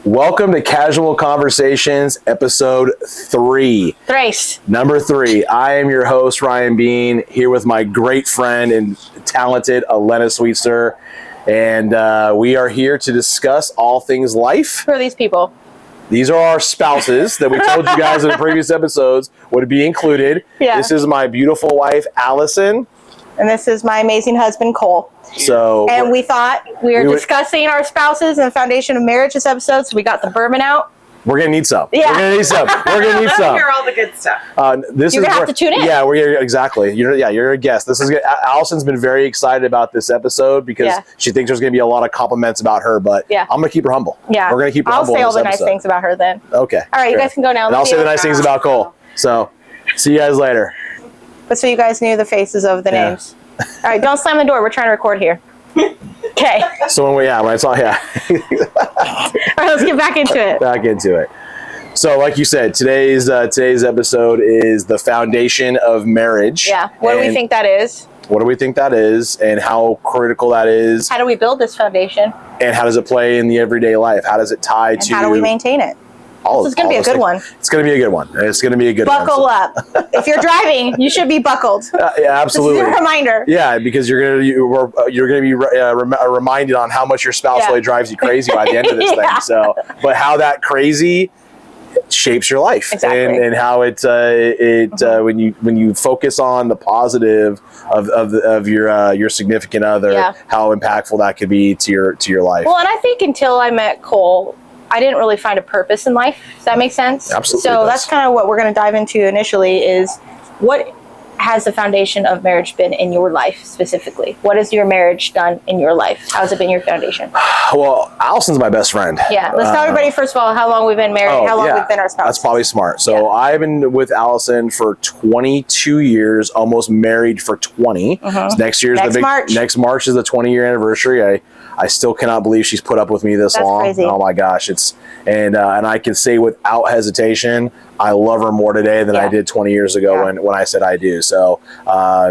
Welcome to Casual Conversations, episode 3. Number 3. I am your host, Ryan Bean, here with my great friend and talented Elena Sweetster. And we are here to discuss all things life. Who are these people? These are our spouses that we told you guys in the previous episodes would be included. Yeah. This is my beautiful wife, Allison. And this is my amazing husband, Cole. So, and we thought we were discussing our spouses and the foundation of marriage this episode, so we got the bourbon out. We're going to need some. Yeah. We're going to need some. We're going to need I some. hear all the good stuff. You're going to have to tune in. Yeah, exactly. You're a guest. This is good. Allison's been very excited about this episode because she thinks there's going to be a lot of compliments about her, but I'm going to keep her humble. Yeah. We're going to keep her humble. I'll say all the nice things about her then. Okay. All right, you guys can go now. And I'll say the nice things about Cole. So, see you guys later. But so you guys knew the faces of the names. All right, don't slam the door. We're trying to record here. Okay. So when I saw, All right, let's get back into it. Back into it. So, like you said, today's episode is the foundation of marriage. Yeah. What do we think that is? What do we think that is, and how critical that is? How do we build this foundation? And how does it play in the everyday life? How does it tie to? And how do we maintain it? This is going to be a good one. It's going to be a good one. It's going to be a good one. Buckle up. If you're driving, you should be buckled. Yeah, absolutely. This is a reminder. Yeah, because you're going to be reminded on how much your spouse really drives you crazy by the end of this thing. So, but how that crazy shapes your life, and how when you focus on the positive of your significant other, how impactful that could be to your life. Well, and I think until I met Cole, I didn't really find a purpose in life. Does that make sense? Absolutely. So that's kind of what we're going to dive into initially is what has the foundation of marriage been in your life specifically? What has your marriage done in your life? How has it been your foundation? Well, Allison's my best friend. Yeah. Let's tell everybody, first of all, how long we've been married, how long we've been our spouses. That's probably smart. So I've been with Allison for 22 years, almost married for 20. So next March is the 20-year anniversary. I still cannot believe she's put up with me this long. Crazy. Oh my gosh. And I can say without hesitation, I love her more today than I did 20 years ago when I said I do. So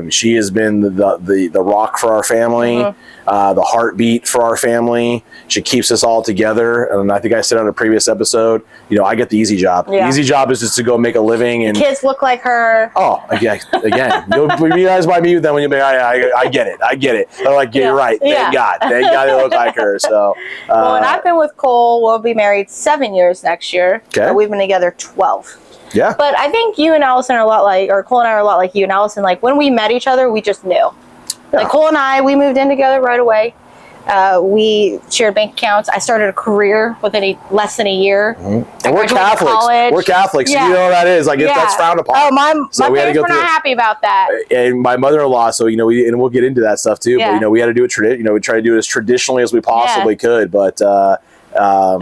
she has been the rock for our family, the heartbeat for our family. She keeps us all together. And I think I said on a previous episode, I get the easy job. The easy job is just to go make a living. And kids look like her. Oh, again, you guys might be then when you be, I get it. They're like, you're right. Thank God they look like her. So, well, and I've been with Cole. We'll be married 7 years next year. Okay. But we've been together 12. Yeah. But I think you and Allison are a lot like, or Cole and I are a lot like you and Allison. Like when we met each other, we just knew. Yeah. Like Cole and I, we moved in together right away. We shared bank accounts. I started a career within less than a year. And we're Catholics. College. We're Catholics. So you know what that is. Like that's frowned upon. Oh, my parents were not happy about that. And my mother-in-law. So and we'll get into that stuff too. Yeah. But we had to do it. We try to do it as traditionally as we possibly could. But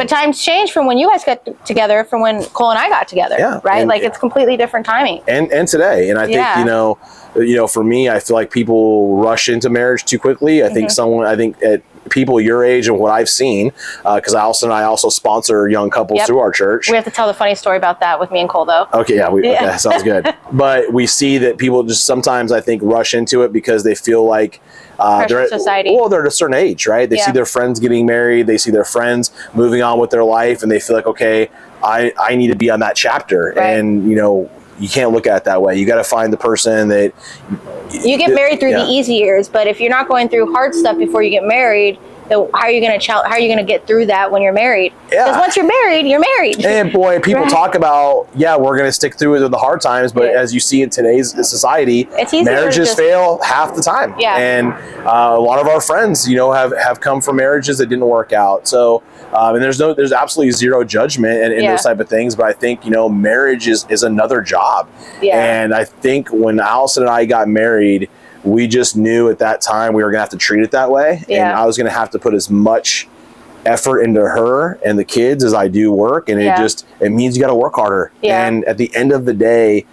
times changed from when you guys got together from when Cole and I got together. Yeah. Right. Like it's completely different timing. And today. And I think for me, I feel like people rush into marriage too quickly. I think at people your age and what I've seen, because Allison and I also sponsor young couples through our church. We have to tell the funny story about that with me and Cole, though. Okay, okay, sounds good. But we see that people just sometimes, I think, rush into it because they feel like they're at a certain age, right? They see their friends getting married, they see their friends moving on with their life, and they feel like, okay, I need to be on that chapter. Right. And, you can't look at it that way. You got to find the person that you get married through the easy years, but if you're not going through hard stuff before you get married, then how are you going to get through that when you're married? Because once you're married, you're married. And boy, people talk about we're going to stick through the hard times, but as you see in today's society, marriages fail half the time. Yeah. And a lot of our friends, have come from marriages that didn't work out. So and there's absolutely zero judgment in those type of things, but I think marriage is another job. Yeah. And I think when Allison and I got married, we just knew at that time we were gonna have to treat it that way, and I was gonna have to put as much effort into her and the kids as I do work, and it means you got to work harder. Yeah. And at the end of the day,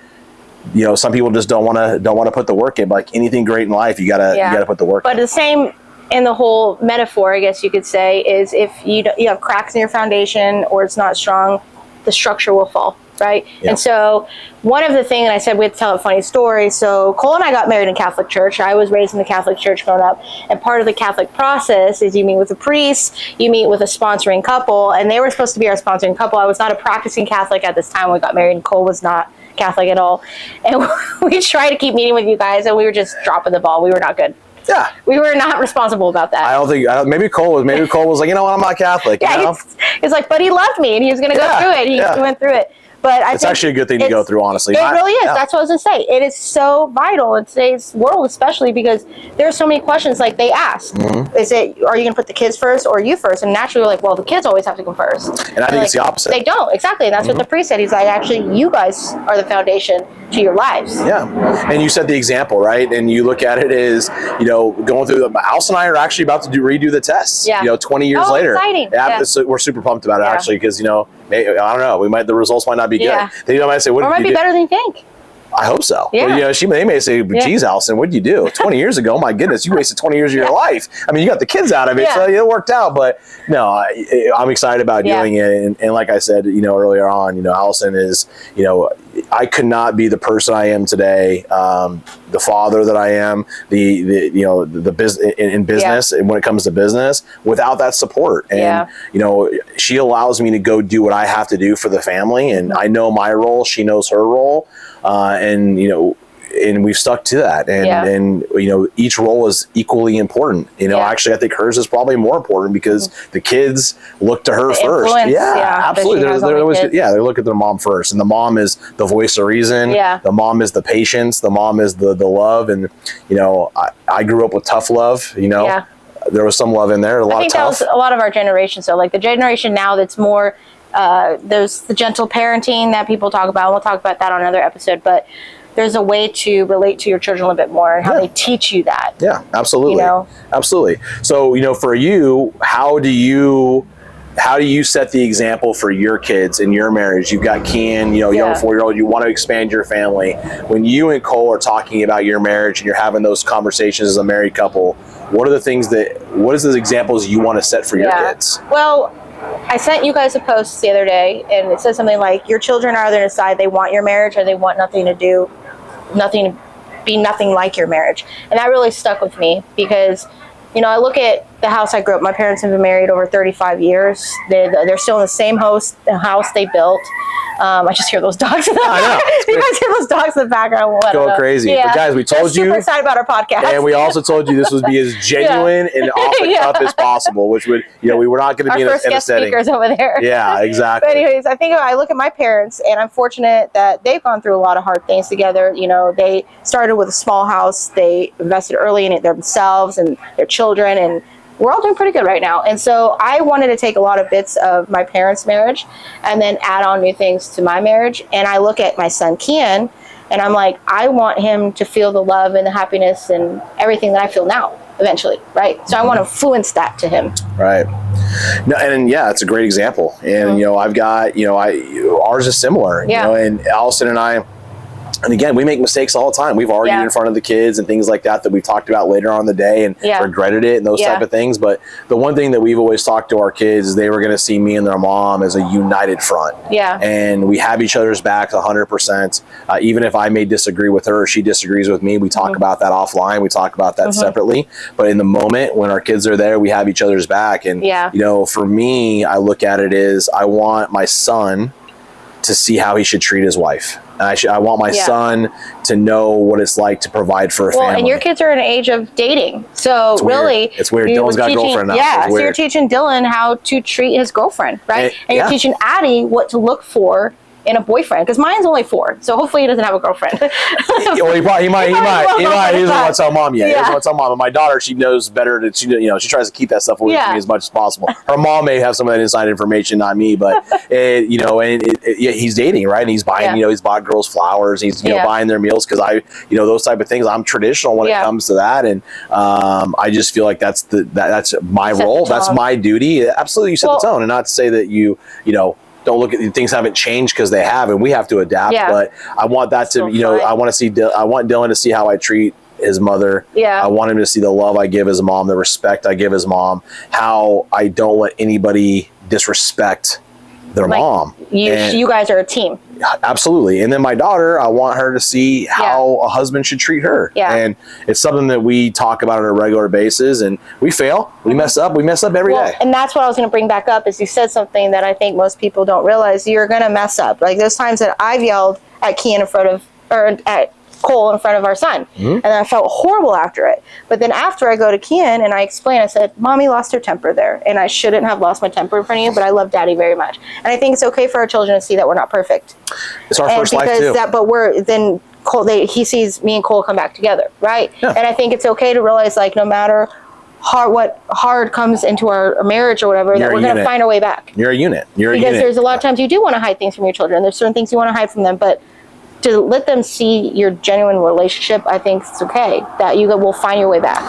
some people just don't want to put the work in. But like anything great in life, you gotta put the work in. But the same in the whole metaphor, I guess you could say, is if you have cracks in your foundation or it's not strong, the structure will fall. right? Yep. And so one of the things, and I said we'd tell a funny story. So Cole and I got married in Catholic church. I was raised in the Catholic church growing up. And part of the Catholic process is you meet with a priest, you meet with a sponsoring couple, and they were supposed to be our sponsoring couple. I was not a practicing Catholic at this time when we got married, and Cole was not Catholic at all. And we tried to keep meeting with you guys, and we were just dropping the ball. We were not good. Yeah, we were not responsible about that. I don't think. Maybe Cole was like, you know what, I'm not Catholic. Yeah, you know? He's like, but he loved me, and he was going to go through it. He went through it. But I it's actually a good thing to go through, honestly. It really is. Yeah. That's what I was going to say. It is so vital in today's world, especially because there are so many questions like they ask. Mm-hmm. Are you going to put the kids first or you first? And naturally, we're like, well, the kids always have to come first. And I think it's the opposite. They don't. Exactly. And that's what the priest said. He's like, actually, you guys are the foundation to your lives. Yeah. And you set the example, right? And you look at it as, going through Alice and I are actually about to redo the tests, 20 years later. Exciting. Yeah. So we're super pumped about it, actually, because, I don't know, the results might not be good. Yeah. They might say, what or did might you be do? better than you think. I hope so. Yeah. Well, they may say, geez, Allison, what did you do? 20 years ago, my goodness, you wasted 20 years of your life. I mean, you got the kids out of it, so it worked out. But no, I'm excited about doing it. And like I said, earlier on, Allison is, I could not be the person I am today, the father that I am, the business in business, and when it comes to business, without that support. And she allows me to go do what I have to do for the family, and I know my role, she knows her role, and we've stuck to that. And each role is equally important. Actually, I think hers is probably more important because the kids look to her first. Yeah, absolutely. They look at their mom first, and the mom is the voice of reason. Yeah. The mom is the patience. The mom is the love. And I grew up with tough love. There was some love in there. I think that was a lot of our generation. So like the generation now that's more. There's the gentle parenting that people talk about. We'll talk about that on another episode, but there's a way to relate to your children a little bit more and how they teach you that. Yeah, absolutely. Absolutely. So, for you, how do you set the example for your kids in your marriage? You've got Kian, young 4-year-old, you want to expand your family. When you and Cole are talking about your marriage and you're having those conversations as a married couple, what is the examples you want to set for your kids? Well, I sent you guys a post the other day, and it says something like, your children are either decide they want your marriage or they want nothing to be nothing like your marriage. And that really stuck with me because, I look at the house I grew up. My parents have been married over 35 years. They're still in the same house they built. I just hear those dogs in the background. You guys hear those dogs in the background. Going crazy. Yeah. But guys, we told you. Super excited about our podcast. And we also told you this would be as genuine and off the cuff as possible, which would, we were not going to be in a setting. Our first guest speakers over there. Yeah, exactly. But anyways, I think I look at my parents, and I'm fortunate that they've gone through a lot of hard things together. They started with a small house. They invested early in it themselves and their children, and we're all doing pretty good right now. And so I wanted to take a lot of bits of my parents' marriage and then add on new things to my marriage. And I look at my son, Kian, and I'm like, I want him to feel the love and the happiness and everything that I feel now, eventually, right? So I want to influence that to him. Right. No, and it's a great example. And, I've got, ours is similar, and Allison and I, and again, we make mistakes all the time. We've argued in front of the kids and things like that we've talked about later on in the day and regretted it and those type of things. But the one thing that we've always talked to our kids is they were going to see me and their mom as a united front. Yeah. And we have each other's backs 100%. Even if I may disagree with her or she disagrees with me, we talk about that offline. We talk about that separately. But in the moment when our kids are there, we have each other's back. And, for me, I look at it as I want my son to see how he should treat his wife. I want my son to know what it's like to provide for a family. Well, and your kids are in an age of dating. So it's weird. Dylan's got a girlfriend now. Yeah, so you're teaching Dylan how to treat his girlfriend, right? And you're teaching Addie what to look for in a boyfriend, because mine's only 4, so hopefully he doesn't have a girlfriend. Well, he might. He doesn't want to tell mom yet. He doesn't want to tell mom. And my daughter, she knows better that she tries to keep that stuff away from me as much as possible. Her mom may have some of that inside information, not me, but he's dating, right? And he's buying, he's bought girls flowers. He's buying their meals because those type of things. I'm traditional when it comes to that, and I just feel like that's my role. That's my duty. Absolutely, you set the tone, and not to say that you don't look at things haven't changed, because they have, and we have to adapt. But I want that to, I want Dylan to see how I treat his mother. I want him to see the love I give his mom, the respect I give his mom, how I don't let anybody disrespect their mom. You guys are a team. Absolutely. And then my daughter, I want her to see how a husband should treat her. Yeah. And it's something that we talk about on a regular basis, and we fail, we mess up every day. And that's what I was going to bring back up is you said something that I think most people don't realize. You're going to mess up. Like those times that I've yelled at Kian at Cole in front of our son. And I felt horrible after it. But then after I go to Kian and I explain, I said, Mommy lost her temper there. And I shouldn't have lost my temper in front of you, but I love Daddy very much. And I think it's okay for our children to see that we're not perfect. It's our first life too. Then Cole, he sees me and Cole come back together, right? Yeah. And I think it's okay to realize, like, no matter what hard comes into our marriage or whatever, that we're going to find our way back. You're a unit. Because there's a lot of times you do want to hide things from your children. There's certain things you want to hide from them, but to let them see your genuine relationship, I think it's okay that you will find your way back.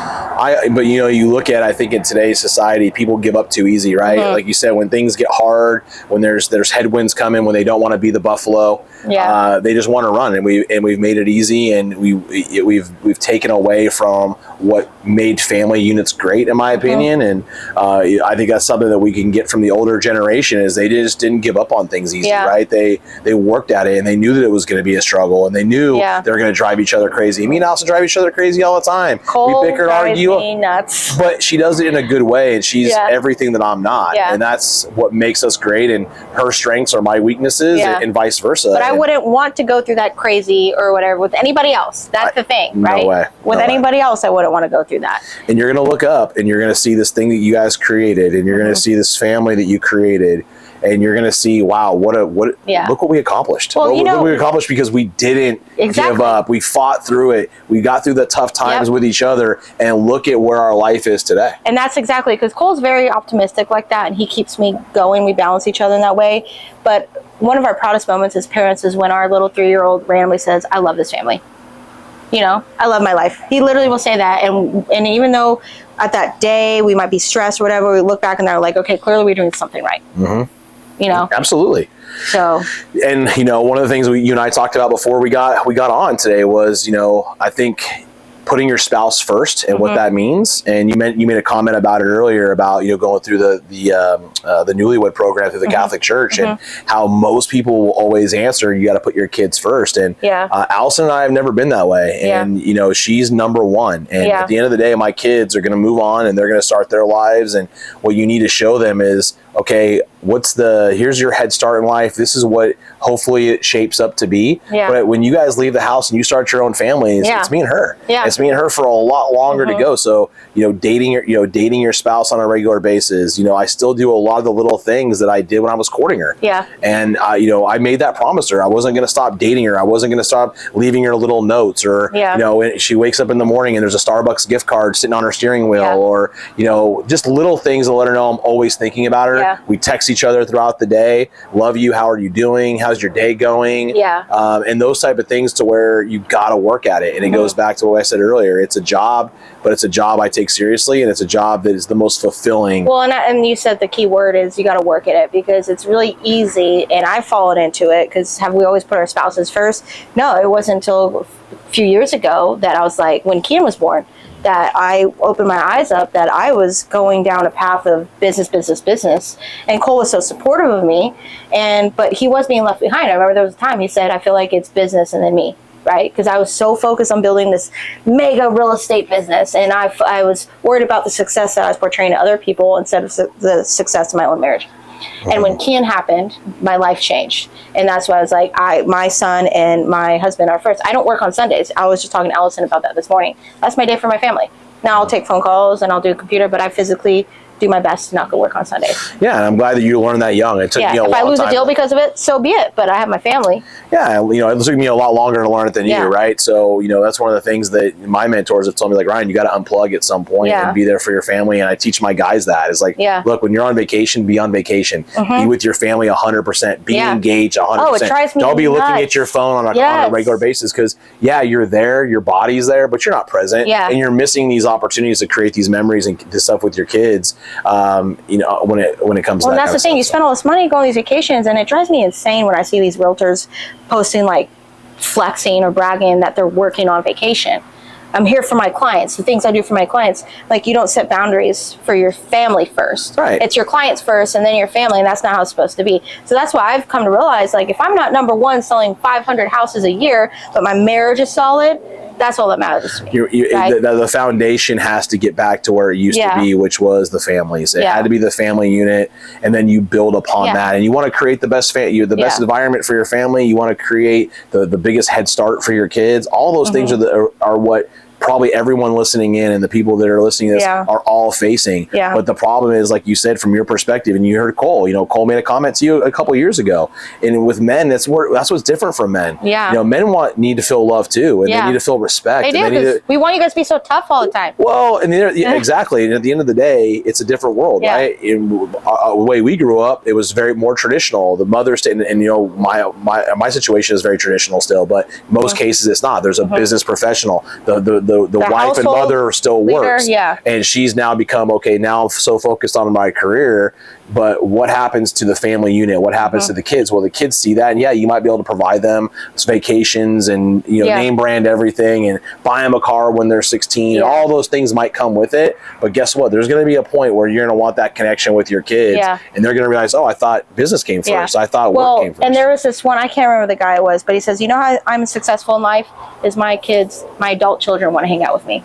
But you look at, I think in today's society, people give up too easy, right? Like you said, when things get hard, when there's headwinds coming, when they don't want to be the buffalo, they just want to run, and we've made it easy, and we've taken away from what made family units great, in my opinion. And I think that's something that we can get from the older generation is they just didn't give up on things easy, right? They worked at it, and they knew that it was going to be a struggle, and they knew they were going to drive each other crazy. Me and Allison drive each other crazy all the time. Cole we bicker and argue, me nuts. but she does it in a good way, and she's everything that I'm not, and that's what makes us great. And her strengths are my weaknesses, and vice versa. But I wouldn't want to go through that crazy or whatever with anybody else. That's the thing, right? No way. With anybody else, I wouldn't want to go through that. And you're going to look up, and you're going to see this thing that you guys created, and you're going to see this family that you created. And you're going to see, wow, look what we accomplished. Well, look what we accomplished because we didn't give up. We fought through it. We got through the tough times with each other, and look at where our life is today. And that's exactly, because Cole's very optimistic like that, and he keeps me going. We balance each other in that way. But one of our proudest moments as parents is when our little 3-year-old randomly says, I love this family. I love my life. He literally will say that. And even though at that day we might be stressed or whatever, we look back and they're like, okay, clearly we're doing something right. Absolutely. So, and one of the things you and I talked about before we got on today was, I think putting your spouse first and what that means. And you made a comment about it earlier about going through the newlywed program through the Catholic Church, and how most people will always answer, you got to put your kids first. And Allison and I have never been that way, and she's number one. And at the end of the day, my kids are going to move on and they're going to start their lives. And what you need to show them is, okay, here's your head start in life. This is what hopefully it shapes up to be. But when you guys leave the house and you start your own families, it's me and her. It's me and her for a lot longer to go. So, dating your spouse on a regular basis, I still do a lot of the little things that I did when I was courting her. And, I made that promise to her. I wasn't going to stop dating her. I wasn't going to stop leaving her little notes, or, when she wakes up in the morning and there's a Starbucks gift card sitting on her steering wheel, or, just little things to let her know I'm always thinking about her. We text each other throughout the day. Love you. How are you doing? How's your day going? And those type of things, to where you got to work at it. And it goes back to what I said earlier. It's a job, but it's a job I take seriously, and it's a job that is the most fulfilling. Well, and you said the key word is you got to work at it, because it's really easy, and I've fallen into it, because have we always put our spouses first? No, it wasn't until a few years ago that I was like, when Kian was born, that I opened my eyes up that I was going down a path of business. And Cole was so supportive of me, but he was being left behind. I remember there was a time he said, I feel like it's business and then me, right? Because I was so focused on building this mega real estate business, and I was worried about the success that I was portraying to other people instead of the success of my own marriage. And when Kian happened, my life changed. And that's why I was like, my son and my husband are first. I don't work on Sundays. I was just talking to Allison about that this morning. That's my day for my family. Now I'll take phone calls and I'll do a computer, but I physically do my best to not go work on Sundays. Yeah, and I'm glad that you learned that young. It took me a long time. If I lose a deal because of it, so be it. But I have my family. Yeah, it took me a lot longer to learn it than you, right? So, that's one of the things that my mentors have told me, like, Ryan, you got to unplug at some point and be there for your family. And I teach my guys that. It's like, look, when you're on vacation, be on vacation. Be with your family 100%. Be engaged 100%. Oh, it drives me Don't be nuts. looking at your phone on a regular basis, because, you're there, your body's there, but you're not present. And you're missing these opportunities to create these memories and this stuff with your kids. When it comes to that. Well, that's the thing. You spend all this money going on these vacations, and it drives me insane when I see these realtors posting, like, flexing or bragging that they're working on vacation. I'm here for my clients, the things I do for my clients. Like, you don't set boundaries for your family first. Right. It's your clients first and then your family, and that's not how it's supposed to be. So that's why I've come to realize, like, if I'm not number one selling 500 houses a year, but my marriage is solid, that's all that matters to me. Right? The foundation has to get back to where it used to be, which was the families. It had to be the family unit, and then you build upon that. And you want to create the best best environment for your family. You want to create the biggest head start for your kids. All those things are what probably everyone listening in and the people that are listening to this are all facing. Yeah. But the problem is, like you said, from your perspective, and you heard Cole, Cole made a comment to you a couple of years ago. And with men, that's what's different from men. Yeah. Men need to feel love too, and they need to feel respect. They do, because we want you guys to be so tough all the time. Well, and exactly. And at the end of the day, it's a different world, right? In the way we grew up, it was very more traditional. The mother stayed, and my situation is very traditional still, but in most cases it's not. There's a business professional. The wife and mother still works, and she's now become, now I'm so focused on my career, but what happens to the family unit? What happens to the kids? Well, the kids see that, and you might be able to provide them vacations and name brand everything and buy them a car when they're 16. And all those things might come with it, but guess what? There's going to be a point where you're going to want that connection with your kids, and they're going to realize, I thought business came first. I thought work came first. And there was this one, I can't remember the guy it was, but he says, how I'm successful in life is my adult children want to hang out with me.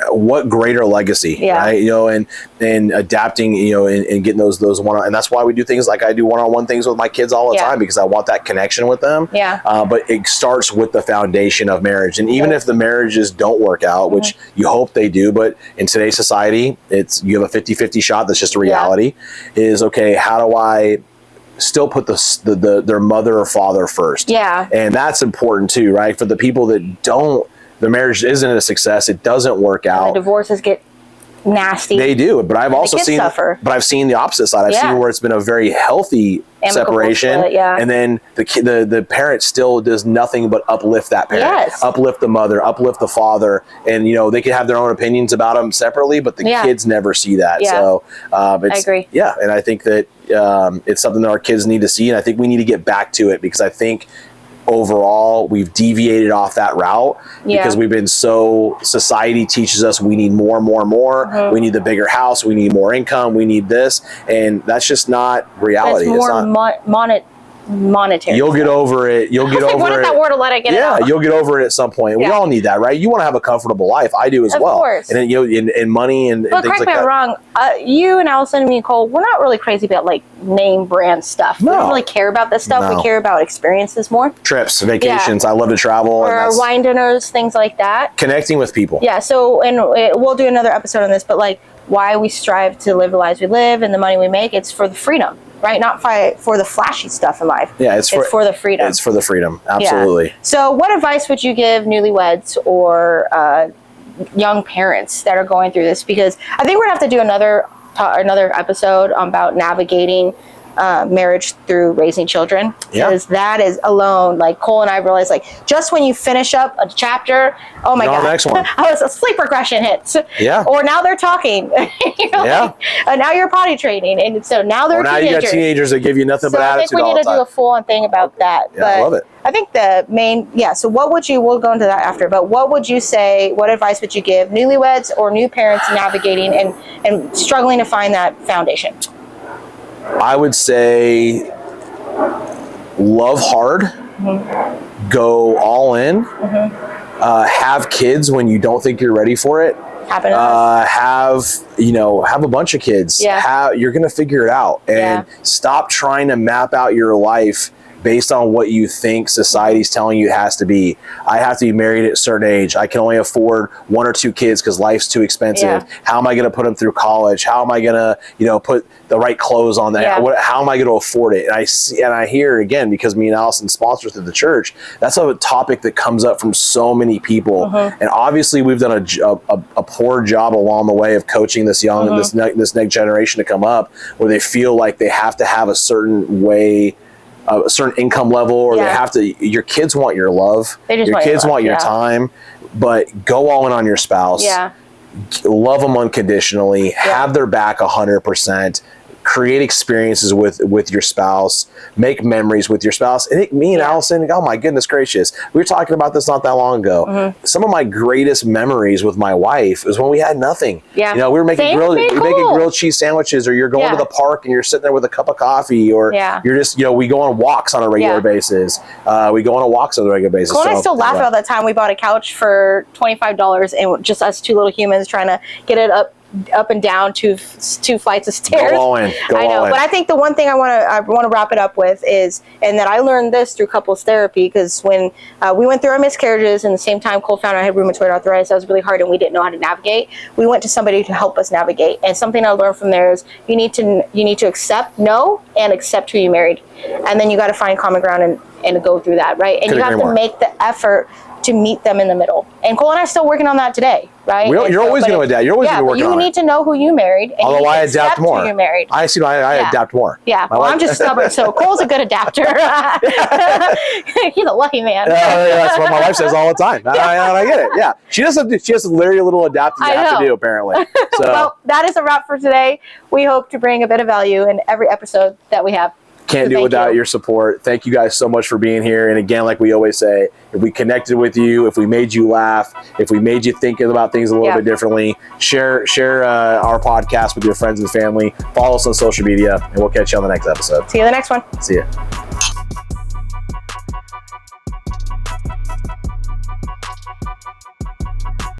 What greater legacy, right? And adapting, and getting those one, and that's why we do things like I do one-on-one things with my kids all the time, because I want that connection with them. But it starts with the foundation of marriage, and even if the marriages don't work out, which you hope they do, but in today's society, you have a 50-50 shot. That's just a reality. Is how do I still put their mother or father first? And that's important too, right? For the people that don't. The marriage isn't a success. It doesn't work out. The divorces get nasty. They do, but I've also seen the opposite side. I've seen where it's been a very healthy separation, and then the parent still does nothing but uplift that parent, uplift the mother, uplift the father, and they can have their own opinions about them separately, but the kids never see that. So I agree. And I think that it's something that our kids need to see, and I think we need to get back to it, because I think overall we've deviated off that route because we've been society teaches us we need more, we need the bigger house, we need more income, we need this, and that's just not reality. It's more monetary. You'll get over it. You'll get over it. What is that word to let it get out? You'll get over it at some point. We all need that, right? You want to have a comfortable life. I do as well. Of course. And then, in money and things like that. But correct me if I'm wrong. You and Allison and me, Cole, we're not really crazy about name brand stuff. We don't really care about this stuff. We care about experiences more. Trips, vacations. I love to travel. Or wine dinners, things like that. Connecting with people. Yeah. So, and we'll do another episode on this, but why we strive to live the lives we live and the money we make, it's for the freedom. Right, not for the flashy stuff in life. Yeah, it's for the freedom. It's for the freedom, absolutely. Yeah. So, what advice would you give newlyweds or young parents that are going through this? Because I think we're gonna have to do another episode about navigating marriage through raising children, because that is alone, Cole and I realized, just when you finish up a chapter, oh my god, next one. I was a sleep regression hits. Or now they're talking. Now you're potty training, and so now they're teenagers. Now you got teenagers that give you nothing but attitude. I think we need to do a full-on thing about that. Yeah, I love it. I think the main, so we'll go into that after, but what would you say, what advice would you give newlyweds or new parents navigating and struggling to find that foundation? I would say love hard, go all in, have kids when you don't think you're ready for it. Have a bunch of kids. You're going to figure it out, and stop trying to map out your life based on what you think society's telling you it has to be. I have to be married at a certain age. I can only afford 1 or 2 kids because life's too expensive. How am I going to put them through college? How am I going to, put the right clothes on them? How am I going to afford it? And I hear, again, because me and Allison sponsor through the church, that's a topic that comes up from so many people. And obviously we've done a poor job along the way of coaching this young, this next generation to come up, where they feel like they have to have a certain way, a certain income level, or they have to. Your kids want your love. Your kids want your time, but go all in on your spouse. Love them unconditionally. Have their back 100%. create experiences with your spouse, make memories with your spouse. And me and Allison, oh my goodness gracious, we were talking about this not that long ago. Some of my greatest memories with my wife was when we had nothing. Yeah. You know, we were making grilled cheese sandwiches, or you're going to the park and you're sitting there with a cup of coffee, or you're just, you know, we go on walks on a regular basis. We go on walks on a regular basis. Cole and I still laugh about that time we bought a couch for $25 and just us two little humans trying to get it up and down two flights of stairs. Go all in. I know, but I think the one thing I want to wrap it up with is, and that I learned this through couples therapy, because when we went through our miscarriages and the same time Cole found out I had rheumatoid arthritis, that was really hard and we didn't know how to navigate. We went to somebody to help us navigate, and something I learned from there is you need to accept and accept who you married, and then you got to find common ground and go through that, right? And you have to make the effort to meet them in the middle. And Cole and I are still working on that today, right? You're always going to adapt. You're always going to work on it. You need to know who you married. And although I adapt more. Who you married. I adapt more. Yeah. Well, I'm just stubborn. So Cole's a good adapter. He's a lucky man. That's what my wife says all the time. I get it. Yeah. She has literally a little adapting you have to do, apparently. So. Well, that is a wrap for today. We hope to bring a bit of value in every episode that we have. Can't do it without your support. Thank you guys so much for being here. And again, like we always say, if we connected with you, if we made you laugh, if we made you think about things a little bit differently, share our podcast with your friends and family. Follow us on social media, and we'll catch you on the next episode. See you in the next one. See ya.